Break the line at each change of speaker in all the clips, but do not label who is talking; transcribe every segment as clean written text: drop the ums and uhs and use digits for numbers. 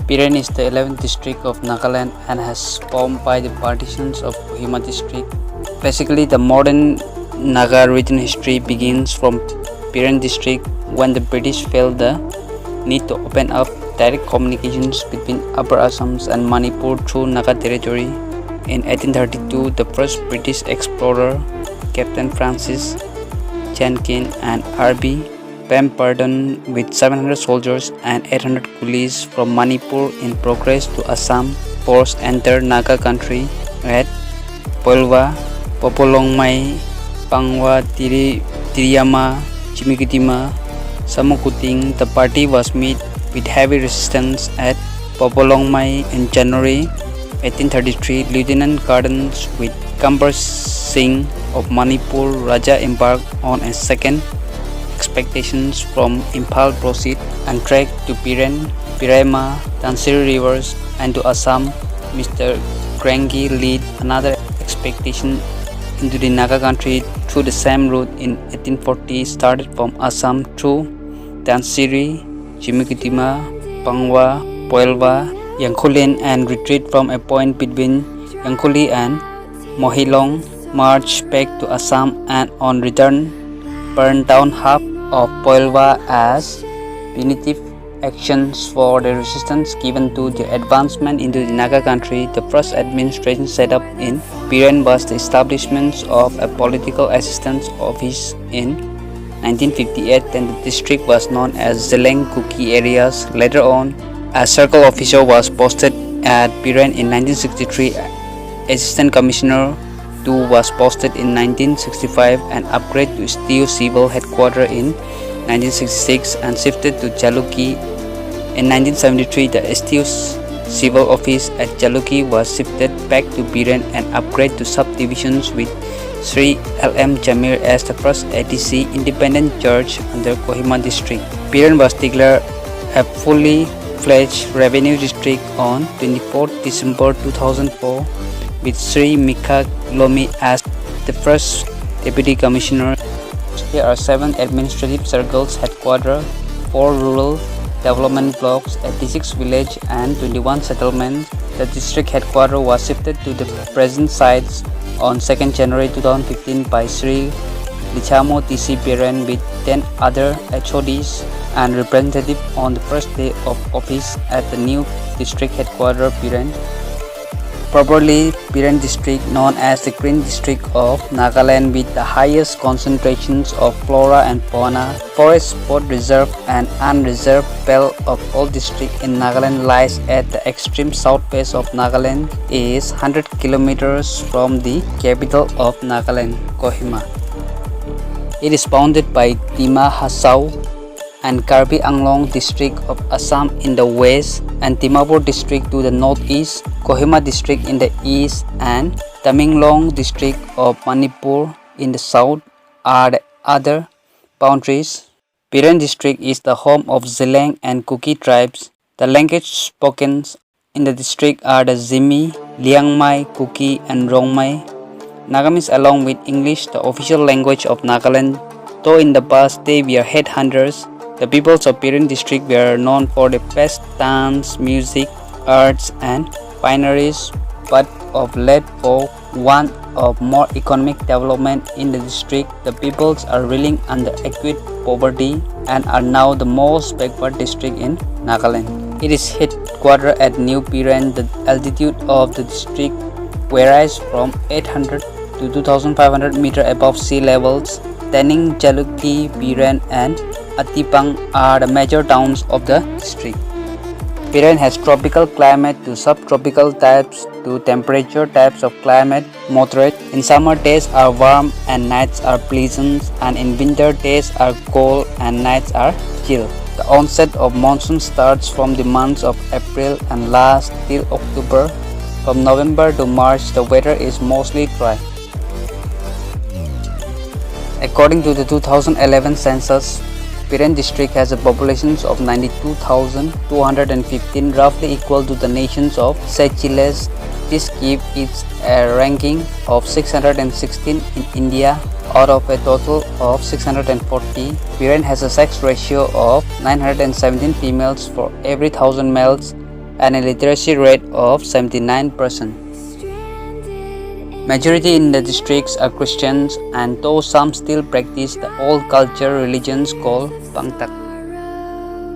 Piren is the 11th district of Nagaland and has formed by the partitions of Kohima district. Basically, the modern Naga region history begins from Piren district when the British felt the need to open up direct communications between Upper Assam and Manipur through Naga territory. In 1832, the first British explorer, Captain Francis Jenkins and R.B. Pemberton with 700 soldiers and 800 coolies from Manipur in progress to Assam force entered Naga country at Polwa, Popolongmai, Pangwa, Tiriyama, Chimikitima, Samukuting. The party was met with heavy resistance at Popolongmai in January 1833. Lieutenant Gardens with Kambar Singh of Manipur Raja embarked on a second expeditions from Impal proceed and trek to Piren, Piraima, Dhansiri rivers and to Assam. Mr. Grangi lead another expedition into the Naga country through the same route in 1840, started from Assam through Dhansiri, Chimikitima, Pangwa, Poelwa, Yankulin and retreat from a point between Yankuli and Mohilong, march back to Assam and on return burned down half of Poelwa as punitive actions for the resistance given to the advancement into the Naga country. The first administration set up in Piren was the establishment of a political assistance office in 1958. Then the district was known as Zeleng Kuki areas. Later on, a circle officer was posted at Piren in 1963. Assistant Commissioner 2 was posted in 1965 and upgraded to STU Civil Headquarters in 1966 and shifted to Jaluki. In 1973, the STU Civil Office at Jaluki was shifted back to Piren and upgraded to subdivisions with Sri L.M. Jamir as the first ADC independent church under Kohima district. Piren was declared a fully fledged revenue district on 24 December 2004 with Sri Mikha Lomi as the first Deputy Commissioner. There are 7 administrative circles headquarters, 4 rural development blocks, 86 villages and 21 settlements. The district headquarters was shifted to the present sites on 2nd January 2015 by Sri Lichamo TC Piren with 10 other HODs and representatives on the first day of office at the new district headquarters Piren. Properly, Piren district known as the Green District of Nagaland with the highest concentrations of flora and fauna. Forest, both reserved and unreserved belt of all districts in Nagaland lies at the extreme southwest of Nagaland, is 100 kilometers from the capital of Nagaland, Kohima. It is bounded by Dima Hasao and Karbi Anglong district of Assam in the west and Dimapur district to the northeast, Kohima district in the east and Tamenglong district of Manipur in the south are the other boundaries. Piren district is the home of Zeleng and Kuki tribes. The languages spoken in the district are the Zimi, Liangmai, Kuki and Rongmai. Nagamis along with English the official language of Nagaland, though in the past they were headhunters. The peoples of Piren district were known for the best dance, music, arts and fineries, but of late for want of more economic development in the district, the peoples are reeling under acute poverty and are now the most backward district in Nagaland. It is headquartered at New Piren. The altitude of the district varies from 800 to 2500 meters above sea levels. Taning, Jaluki, Piren and Atipang are the major towns of the district. Piren has tropical climate to subtropical types to temperature types of climate moderate. In summer days are warm and nights are pleasant, and in winter days are cold and nights are chill. The onset of monsoon starts from the months of April and lasts till October. From November to March the weather is mostly dry. According to the 2011 census, Piren district has a population of 92,215, roughly equal to the nations of Seychelles. This gives it a ranking of 616 in India out of a total of 640. Piren has a sex ratio of 917 females for every 1000 males and a literacy rate of 79%. Majority in the districts are Christians, and though some still practice the old culture religions called Bangtak.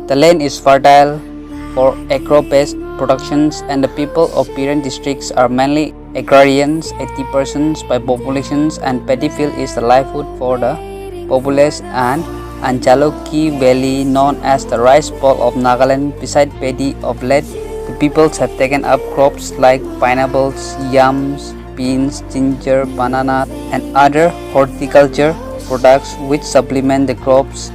The land is fertile for agro-based productions, and the people of Piran districts are mainly agrarians, 80% by populations, and paddy field is the livelihood for the populace. And Anjaloki Valley, known as the rice bowl of Nagaland, beside paddy of late, the peoples have taken up crops like pineapples, yams, beans, ginger, banana, and other horticulture products which supplement the crops.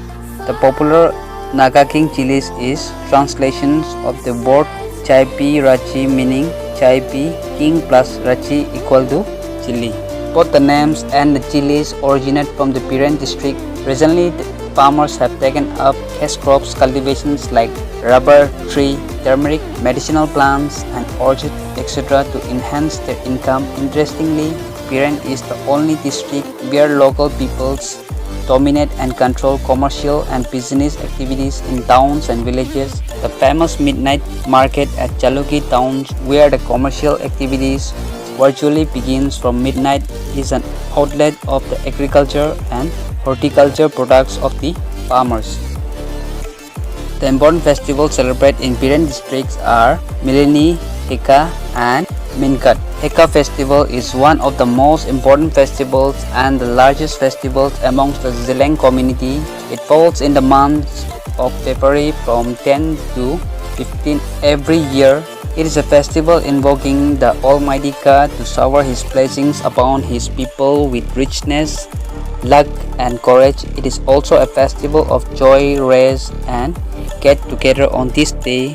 The popular Naga King chilies is translations of the word Chai Pi Rachi, meaning Chai Pi King plus Rachi equal to chili. Both the names and the chilies originate from the Piran district. Recently, the farmers have taken up cash crops cultivations like rubber tree, turmeric, medicinal plants, and orchid, etc. to enhance their income. Interestingly, Piran is the only district where local peoples dominate and control commercial and business activities in towns and villages. The famous midnight market at Chaluki town, where the commercial activities virtually begins from midnight, is an outlet of the agriculture and horticulture products of the farmers. The important festivals celebrated in Piran districts are Mileni, Heka, and Minkat. Heka festival is one of the most important festivals and the largest festivals amongst the Zileng community. It falls in the months of February from 10 to 15 every year. It is a festival invoking the Almighty God to shower His blessings upon His people with richness, luck, and courage. It is also a festival of joy, rest, and get together on this day.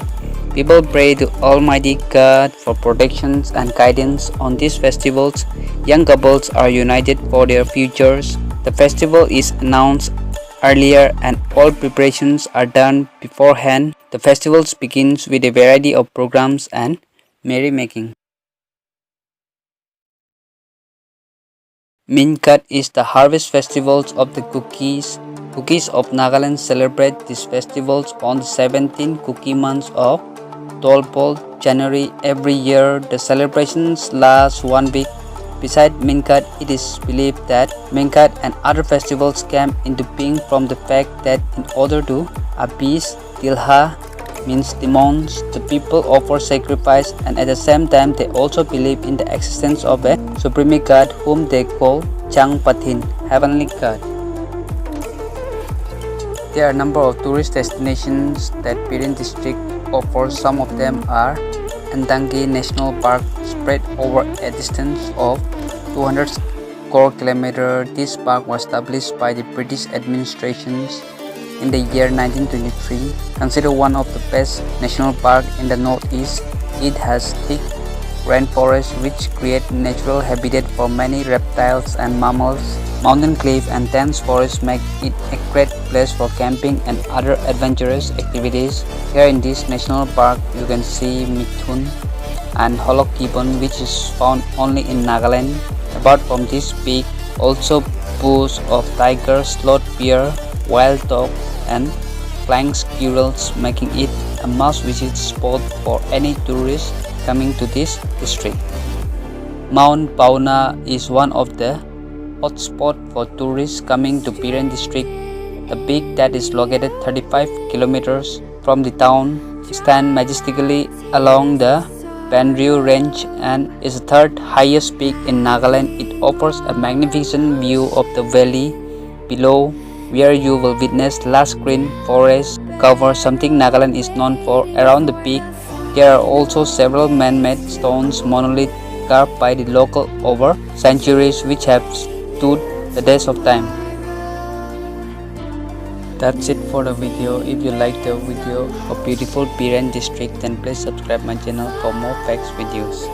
People pray to Almighty God for protection and guidance on these festivals. Young couples are united for their futures. The festival is announced earlier and all preparations are done beforehand. The festival begins with a variety of programs and merrymaking. Minkat is the harvest festivals of the Cookies. Cookies of Nagaland celebrate these festivals on the 17th cookie month of Tolpol, January every year. The celebrations last 1 week. Beside Minkat, it is believed that Minkat and other festivals came into being from the fact that in order to appease Tilha, means demons, the people offer sacrifice, and at the same time they also believe in the existence of a supreme god whom they call Chang Pathin, heavenly god. There are a number of tourist destinations that Piran district offers. Some of them are Andangi National Park, spread over a distance of 200 square kilometers. This park was established by the British administrations in the year 1923. Considered one of the best national parks in the northeast, it has thick rainforests which create natural habitat for many reptiles and mammals. Mountain cliff and dense forests make it a great place for camping and other adventurous activities. Here in this national park, you can see Mithun and Hollow Gibbon, which is found only in Nagaland. Apart from this peak, also bush of tiger, sloth bear, wild dog, and flying squirrels, making it a must-visit spot for any tourist coming to this district. Mount Pauna is one of the hotspot for tourists coming to Piran district. The peak that is located 35 kilometers from the town stands majestically along the Banriu range and is the third highest peak in Nagaland. It offers a magnificent view of the valley below, where you will witness lush green forest cover, something Nagaland is known for. Around the peak, there are also several man-made stones monoliths carved by the local over centuries, which have stood the test of time. That's it for the video. If you like the video of beautiful Piran district, then please subscribe my channel for more facts videos.